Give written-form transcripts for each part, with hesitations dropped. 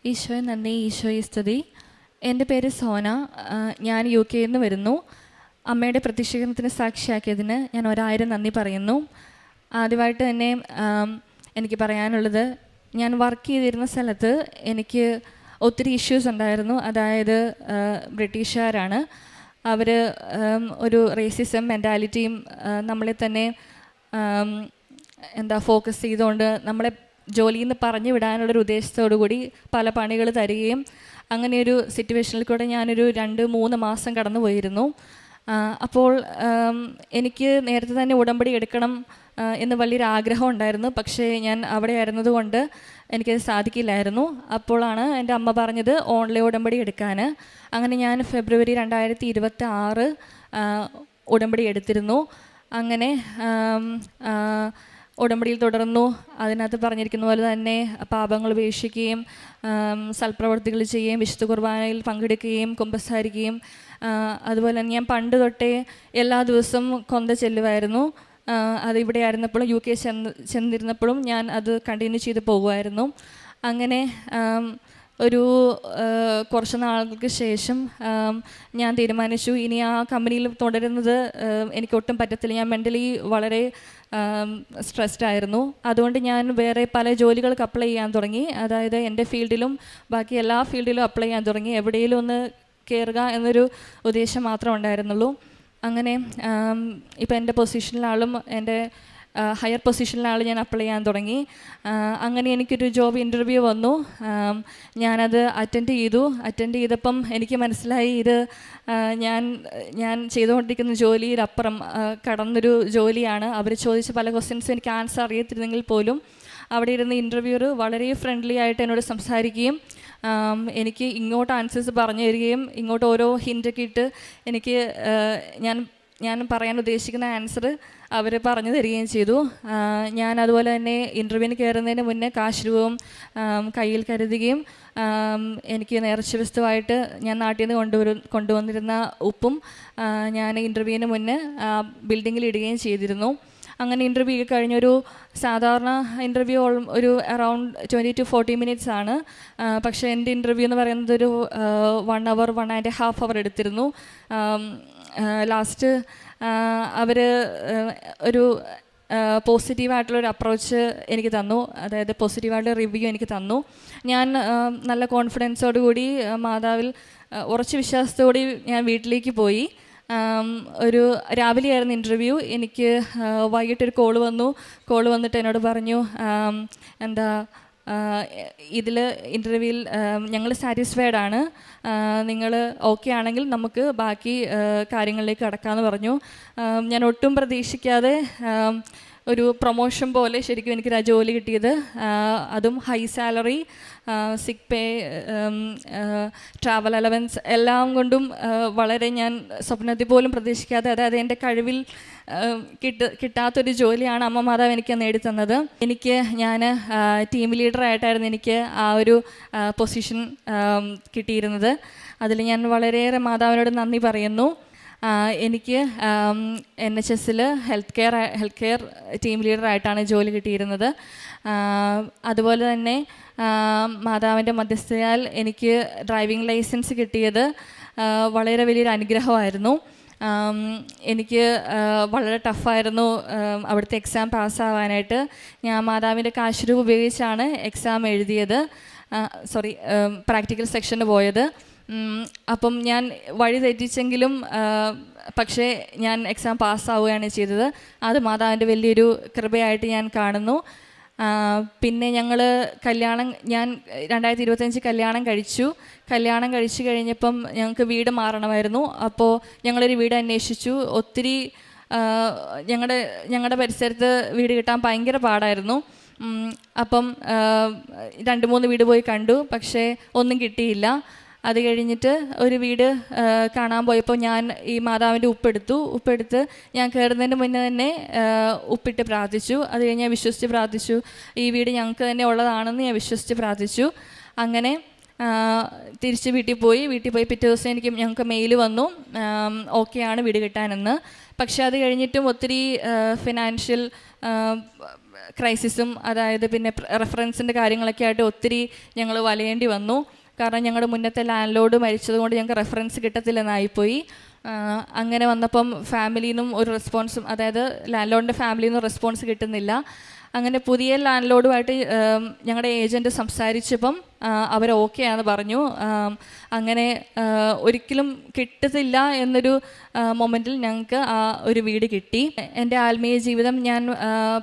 ഈശോയെ നന്ദി, ഈശോയെ സ്തുതി. എൻ്റെ പേര് സോന. ഞാൻ UK നിന്ന് വരുന്നു. അമ്മയുടെ പ്രത്യക്ഷീകരണത്തിന് സാക്ഷിയാക്കിയതിന് ഞാൻ 1000 നന്ദി പറയുന്നു. ആദ്യമായിട്ട് തന്നെ എനിക്ക് പറയാനുള്ളത്, ഞാൻ വർക്ക് ചെയ്തിരുന്ന സ്ഥലത്ത് എനിക്ക് ഒത്തിരി ഇഷ്യൂസ് ഉണ്ടായിരുന്നു. അതായത് ബ്രിട്ടീഷുകാരാണ്. അവർ ഒരു റേസിസം മെൻറ്റാലിറ്റിയും നമ്മളെ തന്നെ ഫോക്കസ് ചെയ്തുകൊണ്ട് നമ്മളെ ജോലിയിൽ നിന്ന് പറഞ്ഞു വിടാനുള്ളൊരു ഉദ്ദേശത്തോടു കൂടി പല പണികൾ തരികയും അങ്ങനെയൊരു സിറ്റുവേഷനിൽ കൂടെ ഞാനൊരു 2-3 മാസം കടന്നു പോയിരുന്നു. അപ്പോൾ എനിക്ക് നേരത്തെ തന്നെ ഉടമ്പടി എടുക്കണം എന്ന് വലിയൊരു ആഗ്രഹം ഉണ്ടായിരുന്നു. പക്ഷേ ഞാൻ അവിടെ ആയിരുന്നതുകൊണ്ട് എനിക്കത് സാധിക്കില്ലായിരുന്നു. അപ്പോഴാണ് എൻ്റെ അമ്മ പറഞ്ഞത് ഓൺലൈൻ ഉടമ്പടി എടുക്കാൻ. അങ്ങനെ ഞാൻ ഫെബ്രുവരി 2026 ഉടമ്പടി എടുത്തിരുന്നു. അങ്ങനെ ഉടമ്പടിയിൽ തുടർന്നു. അതിനകത്ത് പറഞ്ഞിരിക്കുന്ന പോലെ തന്നെ പാപങ്ങൾ ഉപേക്ഷിക്കുകയും സൽപ്രവർത്തികൾ ചെയ്യുകയും വിശുദ്ധ കുർബാനയിൽ പങ്കെടുക്കുകയും കുമ്പസാരിക്കുകയും അതുപോലെ തന്നെ ഞാൻ പണ്ട് തൊട്ടേ എല്ലാ ദിവസവും കൊന്ത ചെല്ലുമായിരുന്നു. അതിവിടെ ആയിരുന്നപ്പോഴും UK ചെന്നിരുന്നപ്പോഴും ഞാൻ അത് കണ്ടിന്യൂ ചെയ്ത് പോകുമായിരുന്നു. അങ്ങനെ ഒരു കുറച്ച് നാളുകൾക്ക് ശേഷം ഞാൻ തീരുമാനിച്ചു ഇനി ആ കമ്പനിയിൽ തുടരുന്നത് എനിക്കൊട്ടും പറ്റത്തില്ല. ഞാൻ മെൻ്റലി വളരെ സ്ട്രെസ്ഡ് ആയിരുന്നു. അതുകൊണ്ട് ഞാൻ വേറെ പല ജോലികൾക്ക് അപ്ലൈ ചെയ്യാൻ തുടങ്ങി. അതായത് എൻ്റെ ഫീൽഡിലും ബാക്കി എല്ലാ ഫീൽഡിലും അപ്ലൈ ചെയ്യാൻ തുടങ്ങി. എവിടെയെങ്കിലും ഒന്ന് കയറുക എന്നൊരു ഉദ്ദേശം മാത്രമേ ഉണ്ടായിരുന്നുള്ളൂ. അങ്ങനെ ഇപ്പോൾ എൻ്റെ പൊസിഷനിലാളും എൻ്റെ ഹയർ പൊസിഷനിലാണ് ഞാൻ അപ്ലൈ ചെയ്യാൻ തുടങ്ങി. അങ്ങനെ എനിക്കൊരു ജോബ് ഇൻ്റർവ്യൂ വന്നു. ഞാനത് അറ്റൻഡ് ചെയ്തപ്പം എനിക്ക് മനസ്സിലായി ഇത് ഞാൻ ചെയ്തുകൊണ്ടിരിക്കുന്ന ജോലിയിലപ്പുറം കടന്നൊരു ജോലിയാണ്. അവർ ചോദിച്ച പല ക്വസ്റ്റ്യൻസും എനിക്ക് ആൻസർ അറിയത്തിരുന്നെങ്കിൽ പോലും അവിടെ ഇരുന്ന് ഇൻ്റർവ്യൂവർ വളരെ ഫ്രണ്ട്ലി ആയിട്ട് എന്നോട് സംസാരിക്കുകയും എനിക്ക് ഇങ്ങോട്ട് ആൻസേഴ്സ് പറഞ്ഞു തരികയും ഇങ്ങോട്ട് ഓരോ ഹിൻ്റൊക്കെ ഇട്ട് എനിക്ക് ഞാൻ പറയാൻ ഉദ്ദേശിക്കുന്ന ആൻസർ അവർ പറഞ്ഞു തരികയും ചെയ്തു. ഞാൻ അതുപോലെ തന്നെ ഇൻ്റർവ്യൂവിന് കയറുന്നതിന് മുന്നേ കാശ് രൂപവും കയ്യിൽ കരുതുകയും എനിക്ക് നേർച്ച വസ്തുവായിട്ട് ഞാൻ നാട്ടിൽ നിന്ന് കൊണ്ടുവന്നിരുന്ന ഉപ്പും ഞാൻ ഇൻ്റർവ്യൂവിന് മുന്നേ ബിൽഡിങ്ങിൽ ഇടുകയും ചെയ്തിരുന്നു. അങ്ങനെ ഇൻ്റർവ്യൂ കഴിഞ്ഞൊരു സാധാരണ ഇൻ്റർവ്യൂ ഒരു അറൗണ്ട് 20 to 40 minutes ആണ്. പക്ഷേ എൻ്റെ ഇൻ്റർവ്യൂ എന്ന് പറയുന്നത് ഒരു 1 hour 1.5 hour എടുത്തിരുന്നു. ലാസ്റ്റ് അവർ ഒരു പോസിറ്റീവായിട്ടുള്ളൊരു അപ്രോച്ച് എനിക്ക് തന്നു. അതായത് പോസിറ്റീവായിട്ടുള്ള റിവ്യൂ എനിക്ക് തന്നു. ഞാൻ നല്ല കോൺഫിഡൻസോടു കൂടി മാതാവിൽ ഉറച്ച വിശ്വാസത്തോടെ ഞാൻ വീട്ടിലേക്ക് പോയി. ഒരു രാവിലെയായിരുന്നു ഇൻ്റർവ്യൂ. എനിക്ക് വൈകിട്ടൊരു കോൾ വന്നിട്ട് എന്നോട് പറഞ്ഞു ഇതിൽ ഇൻ്റർവ്യൂവിൽ ഞങ്ങൾ സാറ്റിസ്ഫൈഡ് ആണ്, നിങ്ങൾ ഓക്കെ ആണെങ്കിൽ നമുക്ക് ബാക്കി കാര്യങ്ങളിലേക്ക് കടക്കാമെന്ന് പറഞ്ഞു. ഞാൻ ഒട്ടും പ്രതീക്ഷിക്കാതെ ഒരു പ്രൊമോഷൻ പോലെ ശരിക്കും എനിക്കൊരു ജോലി കിട്ടിയത്. അതും ഹൈ സാലറി, സിക്ക് പേ, ട്രാവൽ അലവൻസ് എല്ലാം കൊണ്ടും വളരെ ഞാൻ സ്വപ്നത്തിൽ പോലും പ്രതീക്ഷിക്കാതെ, അതായത് എൻ്റെ കഴിവിൽ കിട്ടാത്തൊരു ജോലിയാണ് അമ്മ മാതാവ് എനിക്ക് നേടിത്തന്നത്. ഞാൻ ടീം ലീഡറായിട്ടായിരുന്നു എനിക്ക് ആ ഒരു പൊസിഷൻ കിട്ടിയിരുന്നത്. അതിൽ ഞാൻ വളരെയേറെ മാതാവിനോട് നന്ദി പറയുന്നു. എനിക്ക് NHS ഹെൽത്ത് കെയർ ടീം ലീഡറായിട്ടാണ് ജോലി കിട്ടിയിരുന്നത്. അതുപോലെ തന്നെ മാതാവിൻ്റെ മധ്യസ്ഥതയാൽ എനിക്ക് ഡ്രൈവിംഗ് ലൈസൻസ് കിട്ടിയത് വളരെ വലിയൊരു അനുഗ്രഹമായിരുന്നു. എനിക്ക് വളരെ ടഫായിരുന്നു അവിടുത്തെ എക്സാം പാസ്സാവാനായിട്ട്. ഞാൻ മാതാവിൻ്റെ കാശ് രൂപ ഉപയോഗിച്ചാണ് എക്സാം എഴുതിയത്, പ്രാക്ടിക്കൽ സെക്ഷന് പോയത്. അപ്പം ഞാൻ വഴി തെറ്റിച്ചെങ്കിലും പക്ഷേ ഞാൻ എക്സാം പാസ്സാവുകയാണ് ചെയ്തത്. അത് മാതാവിൻ്റെ വലിയൊരു കൃപയായിട്ട് ഞാൻ കാണുന്നു. പിന്നെ ഞാൻ 2025 കല്യാണം കഴിച്ചു കഴിഞ്ഞപ്പം ഞങ്ങൾക്ക് വീട് മാറണമായിരുന്നു. അപ്പോൾ ഞങ്ങളൊരു വീട് അന്വേഷിച്ചു. ഒത്തിരി ഞങ്ങളുടെ പരിസരത്ത് വീട് കിട്ടാൻ ഭയങ്കര പാടായിരുന്നു. അപ്പം 2-3 വീട് പോയി കണ്ടു, പക്ഷേ ഒന്നും കിട്ടിയില്ല. അത് കഴിഞ്ഞിട്ട് ഒരു വീട് കാണാൻ പോയപ്പോൾ ഞാൻ ഈ മാതാവിൻ്റെ ഉപ്പെടുത്ത് ഞാൻ കയറുന്നതിന് മുന്നേ തന്നെ ഉപ്പിട്ട് പ്രാർത്ഥിച്ചു. അത് കഴിഞ്ഞ് ഞാൻ വിശ്വസിച്ച് പ്രാർത്ഥിച്ചു, ഈ വീട് ഞങ്ങൾക്ക് തന്നെ ഉള്ളതാണെന്ന് ഞാൻ വിശ്വസിച്ച് പ്രാർത്ഥിച്ചു. അങ്ങനെ തിരിച്ച് വീട്ടിൽ പോയി പിറ്റേ ദിവസം ഞങ്ങൾക്ക് മെയിൽ വന്നു, ഓക്കെയാണ് വീട് കിട്ടാനെന്ന്. പക്ഷെ അത് കഴിഞ്ഞിട്ടും ഒത്തിരി ഫിനാൻഷ്യൽ ക്രൈസിസും അതായത് പിന്നെ റെഫറൻസിൻ്റെ കാര്യങ്ങളൊക്കെ ആയിട്ട് ഒത്തിരി ഞങ്ങൾ വലയേണ്ടി വന്നു. കാരണം ഞങ്ങളുടെ മുന്നത്തെ ലാൻഡ് ലോഡ് മരിച്ചതുകൊണ്ട് ഞങ്ങൾക്ക് റെഫറൻസ് കിട്ടത്തില്ലെന്നായിപ്പോയി. അങ്ങനെ വന്നപ്പം ഫാമിലിയിൽ നിന്നും ഒരു റെസ്പോൺസും, അതായത് ലാൻഡ് ലോഡിൻ്റെ ഫാമിലിയിൽ നിന്നും റെസ്പോൺസ് കിട്ടുന്നില്ല. അങ്ങനെ പുതിയ ലാൻഡ് ലോഡുമായിട്ട് ഞങ്ങളുടെ ഏജൻറ്റ് സംസാരിച്ചപ്പം അവർ ഓക്കെ ആണെന്ന് പറഞ്ഞു. അങ്ങനെ ഒരിക്കലും കിട്ടത്തില്ല എന്നൊരു മൊമെൻറ്റിൽ ഞങ്ങൾക്ക് ആ ഒരു വീട് കിട്ടി. എൻ്റെ ആത്മീയ ജീവിതം ഞാൻ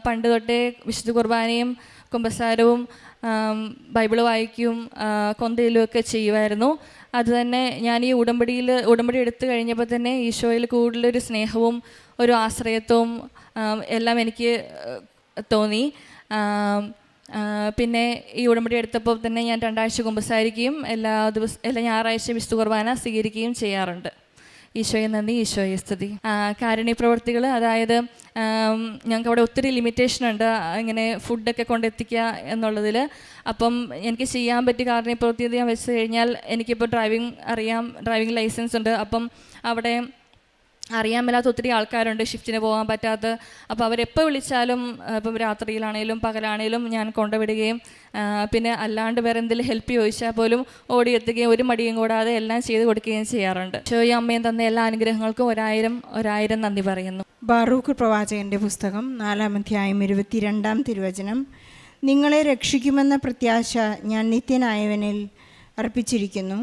പണ്ട് തൊട്ടേ വിശുദ്ധ കുർബാനയും കുമ്പസാരവും ബൈബിള് വായിക്കും കൊന്തയിലും ഒക്കെ ചെയ്യുമായിരുന്നു. അതുതന്നെ ഞാൻ ഈ ഉടമ്പടി എടുത്തു കഴിഞ്ഞപ്പോൾ തന്നെ ഈശോയിൽ കൂടുതലൊരു സ്നേഹവും ഒരു ആശ്രയത്വവും എല്ലാം എനിക്ക് തോന്നി. പിന്നെ ഈ ഉടമ്പടി എടുത്തപ്പോൾ തന്നെ ഞാൻ 2 ആഴ്ച കുമ്പസാരിക്കുകയും എല്ലാ ഞായറാഴ്ച വിശുദ്ധ കുർബാന സ്വീകരിക്കുകയും ചെയ്യാറുണ്ട്. ഈശോയെ നന്ദി, ഈശോയെ സ്തുതി. കാരുണ്യ പ്രവർത്തികൾ, അതായത് ഞങ്ങൾക്ക് അവിടെ ഒത്തിരി ലിമിറ്റേഷൻ ഉണ്ട് ഇങ്ങനെ ഫുഡൊക്കെ കൊണ്ടെത്തിക്കുക എന്നുള്ളതിൽ. അപ്പം എനിക്ക് ചെയ്യാൻ പറ്റിയ കാരുണ്യ പ്രവൃത്തി ഞാൻ വെച്ച് കഴിഞ്ഞാൽ, എനിക്കിപ്പോൾ ഡ്രൈവിംഗ് ലൈസൻസ് ഉണ്ട്. അപ്പം അവിടെ അറിയാൻ മേലാത്ത ഒത്തിരി ആൾക്കാരുണ്ട്, ഷിഫ്റ്റിന് പോകാൻ പറ്റാത്ത. അപ്പോൾ അവരെപ്പോൾ വിളിച്ചാലും, ഇപ്പം രാത്രിയിലാണേലും പകലാണേലും ഞാൻ കൊണ്ടുവിടുകയും പിന്നെ അല്ലാണ്ട് വേറെ എന്തെങ്കിലും ഹെൽപ്പ് ചോദിച്ചാൽ പോലും ഓടിയെത്തുകയും ഒരു മടിയും കൂടാതെ എല്ലാം ചെയ്ത് കൊടുക്കുകയും ചെയ്യാറുണ്ട്. ഈശോയും അമ്മയും തന്ന എല്ലാ അനുഗ്രഹങ്ങൾക്കും ഒരായിരം നന്ദി പറയുന്നു. ബാറൂക്ക് പ്രവാചകൻ്റെ പുസ്തകം 4-ാം അധ്യായം 22-ാം തിരുവചനം. നിങ്ങളെ രക്ഷിക്കുമെന്ന പ്രത്യാശ ഞാൻ നിത്യനായവനിൽ അർപ്പിച്ചിരിക്കുന്നു.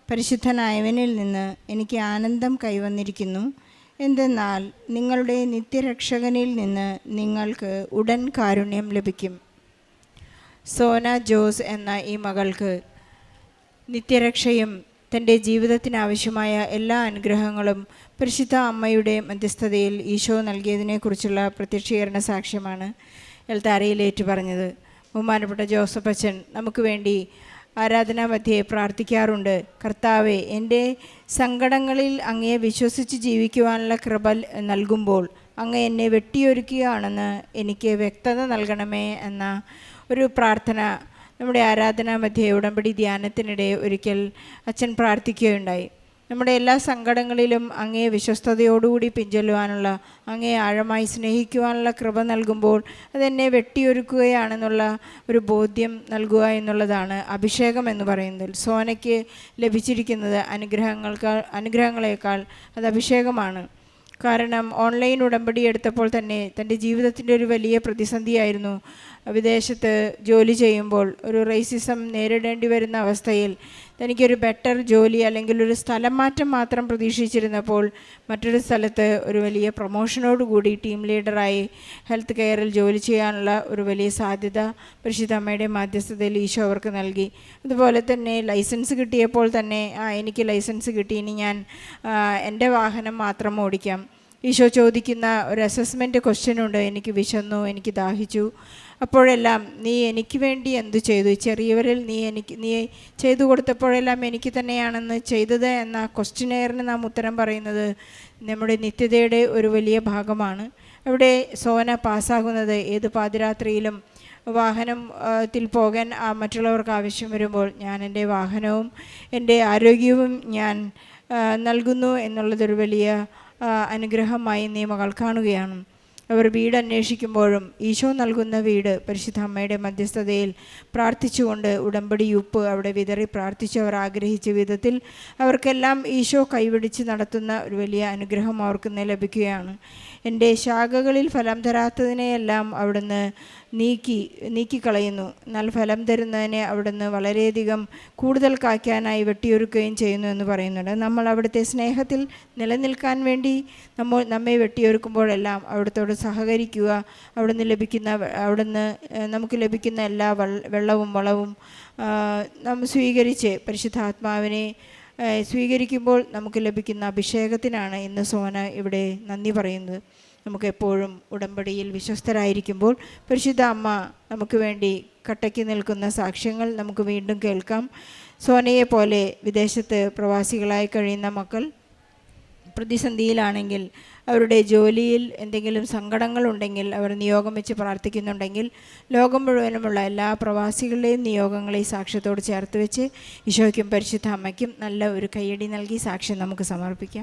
പരിശുദ്ധനായവനിൽ നിന്ന് എനിക്ക് ആനന്ദം കൈവന്നിരിക്കുന്നു. എന്തെന്നാൽ നിങ്ങളുടെ നിത്യരക്ഷകനിൽ നിന്ന് നിങ്ങൾക്ക് ഉടൻ കാരുണ്യം ലഭിക്കും. സോന ജോസ് എന്ന ഈ മകൾക്ക് നിത്യരക്ഷയും തൻ്റെ ജീവിതത്തിനാവശ്യമായ എല്ലാ അനുഗ്രഹങ്ങളും പരിശുദ്ധ അമ്മയുടെ മധ്യസ്ഥതയിൽ ഈശോ നൽകിയതിനെക്കുറിച്ചുള്ള പ്രത്യക്ഷീകരണ സാക്ഷ്യമാണ് എൽത്താരയിൽ ഏറ്റുപറഞ്ഞത്. ബഹുമാനപ്പെട്ട ജോസഫ് അച്ഛൻ നമുക്ക് വേണ്ടി ആരാധനാ മധ്യേ പ്രാർത്ഥിക്കാറുണ്ട്. കർത്താവെ, എൻ്റെ സങ്കടങ്ങളിൽ അങ്ങയെ വിശ്വസിച്ച് ജീവിക്കുവാനുള്ള കൃപ നൽകുമ്പോൾ അങ്ങ് എന്നെ വെട്ടിയൊരുക്കുകയാണെന്ന് എനിക്ക് വ്യക്തത നൽകണമേ എന്ന ഒരു പ്രാർത്ഥന നമ്മുടെ ആരാധനാ മധ്യേ ഉടമ്പടി ധ്യാനത്തിനിടെ ഒരിക്കൽ അച്ഛൻ പ്രാർത്ഥിക്കുകയുണ്ടായി. നമ്മുടെ എല്ലാ സങ്കടങ്ങളിലും അങ്ങയെ വിശ്വസ്തയോടുകൂടി പിൻചൊല്ലുവാനുള്ള, അങ്ങയെ ആഴമായി സ്നേഹിക്കുവാനുള്ള കൃപ നൽകുമ്പോൾ അതെന്നെ വെട്ടിയൊരുക്കുകയാണെന്നുള്ള ഒരു ബോധ്യം നൽകുക എന്നുള്ളതാണ് അഭിഷേകം എന്ന് പറയുന്നത്. സോനയ്ക്ക് ലഭിച്ചിരിക്കുന്നത് അനുഗ്രഹങ്ങളേക്കാൾ അത് അഭിഷേകമാണ്. കാരണം ഓൺലൈൻ ഉടമ്പടി എടുത്തപ്പോൾ തന്നെ തൻ്റെ ജീവിതത്തിൻ്റെ ഒരു വലിയ പ്രതിസന്ധിയായിരുന്നു. വിദേശത്ത് ജോലി ചെയ്യുമ്പോൾ ഒരു റേസിസം നേരിടേണ്ടി വരുന്ന അവസ്ഥയിൽ തനിക്കൊരു ബെറ്റർ ജോലി അല്ലെങ്കിൽ ഒരു സ്ഥലം മാറ്റം മാത്രം പ്രതീക്ഷിച്ചിരുന്നപ്പോൾ മറ്റൊരു സ്ഥലത്ത് ഒരു വലിയ പ്രൊമോഷനോടുകൂടി ടീം ലീഡറായി ഹെൽത്ത് കെയറിൽ ജോലി ചെയ്യാനുള്ള ഒരു വലിയ സാധ്യത പരിശുദ്ധ അമ്മയുടെ മധ്യസ്ഥതയിൽ ഈശോ അവർക്ക് നൽകി. അതുപോലെ തന്നെ ലൈസൻസ് കിട്ടിയപ്പോൾ തന്നെ എനിക്ക് ലൈസൻസ് കിട്ടി, ഇനി ഞാൻ എൻ്റെ വാഹനം മാത്രം ഓടിക്കാം. ഈശോ ചോദിക്കുന്ന ഒരു അസസ്മെൻറ്റ് ക്വസ്റ്റ്യനുണ്ട്. എനിക്ക് വിശന്നു, എനിക്ക് ദാഹിച്ചു, അപ്പോഴെല്ലാം നീ എനിക്ക് വേണ്ടി എന്തു ചെയ്തു? ചെറിയവരിൽ നീ ചെയ്തു കൊടുത്തപ്പോഴെല്ലാം എനിക്ക് തന്നെയാണെന്ന് ചെയ്തത് എന്ന ക്വസ്റ്റ്യനെയറിന് നാം ഉത്തരം പറയുന്നത് നമ്മുടെ നിത്യതയുടെ ഒരു വലിയ ഭാഗമാണ്. അവിടെ സോന പാസ്സാകുന്നത് ഏത് പാതിരാത്രിയിലും വാഹനത്തിൽ പോകാൻ മറ്റുള്ളവർക്ക് ആവശ്യം വരുമ്പോൾ ഞാൻ എൻ്റെ വാഹനവും എൻ്റെ ആരോഗ്യവും ഞാൻ നൽകുന്നു എന്നുള്ളതൊരു വലിയ അനുഗ്രഹമായി നീ മകൾ കാണുകയാണ്. അവർ വീട് അന്വേഷിക്കുമ്പോഴും ഈശോ നൽകുന്ന വീട് പരിശുദ്ധ അമ്മയുടെ മധ്യസ്ഥതയിൽ പ്രാർത്ഥിച്ചുകൊണ്ട് ഉടമ്പടി ഉപ്പ് അവിടെ വിതറി പ്രാർത്ഥിച്ചവർ ആഗ്രഹിച്ച വിധത്തിൽ അവർക്കെല്ലാം ഈശോ കൈപിടിച്ച് നടത്തുന്ന ഒരു വലിയ അനുഗ്രഹം അവർക്ക് ലഭിക്കുകയാണ്. എൻ്റെ ശാഖകളിൽ ഫലം തരാത്തതിനെയെല്ലാം അവിടുന്ന് നീക്കിക്കളയുന്നു. എന്നാൽ ഫലം തരുന്നതിനെ അവിടുന്ന് വളരെയധികം കൂടുതൽ കായ്ക്കാനായി വെട്ടിയൊരുക്കുകയും ചെയ്യുന്നു എന്ന് പറയുന്നുണ്ട്. നമ്മൾ അവിടുത്തെ സ്നേഹത്തിൽ നിലനിൽക്കാൻ വേണ്ടി നമ്മെ വെട്ടിയൊരുക്കുമ്പോഴെല്ലാം അവിടുത്തോട് സഹകരിക്കുക. അവിടുന്ന് നമുക്ക് ലഭിക്കുന്ന എല്ലാ വെള്ളവും വളവും നാം സ്വീകരിച്ച് പരിശുദ്ധാത്മാവിനെ സ്വീകരിക്കുമ്പോൾ നമുക്ക് ലഭിക്കുന്ന അഭിഷേകത്തിനാണ് ഇന്ന് സോന ഇവിടെ നന്ദി പറയുന്നത്. നമുക്കെപ്പോഴും ഉടമ്പടിയിൽ വിശ്വസ്തരായിരിക്കുമ്പോൾ പരിശുദ്ധ അമ്മ നമുക്ക് വേണ്ടി കട്ടയ്ക്ക് നിൽക്കുന്ന സാക്ഷ്യങ്ങൾ നമുക്ക് വീണ്ടും കേൾക്കാം. സോനയെ പോലെ വിദേശത്ത് പ്രവാസികളായി കഴിയുന്ന മക്കൾ പ്രതിസന്ധിയിലാണെങ്കിൽ, അവരുടെ ജോലിയിൽ എന്തെങ്കിലും സങ്കടങ്ങളുണ്ടെങ്കിൽ, അവർ നിയോഗം വെച്ച് പ്രാർത്ഥിക്കുന്നുണ്ടെങ്കിൽ ലോകം മുഴുവനുമുള്ള എല്ലാ പ്രവാസികളുടെയും നിയോഗങ്ങളെ സാക്ഷ്യത്തോട് ചേർത്ത് വെച്ച് ഈശോയ്ക്കും പരിശുദ്ധ അമ്മയ്ക്കും നല്ല ഒരു കയ്യടി നൽകി സാക്ഷ്യം നമുക്ക് സമർപ്പിക്കാം.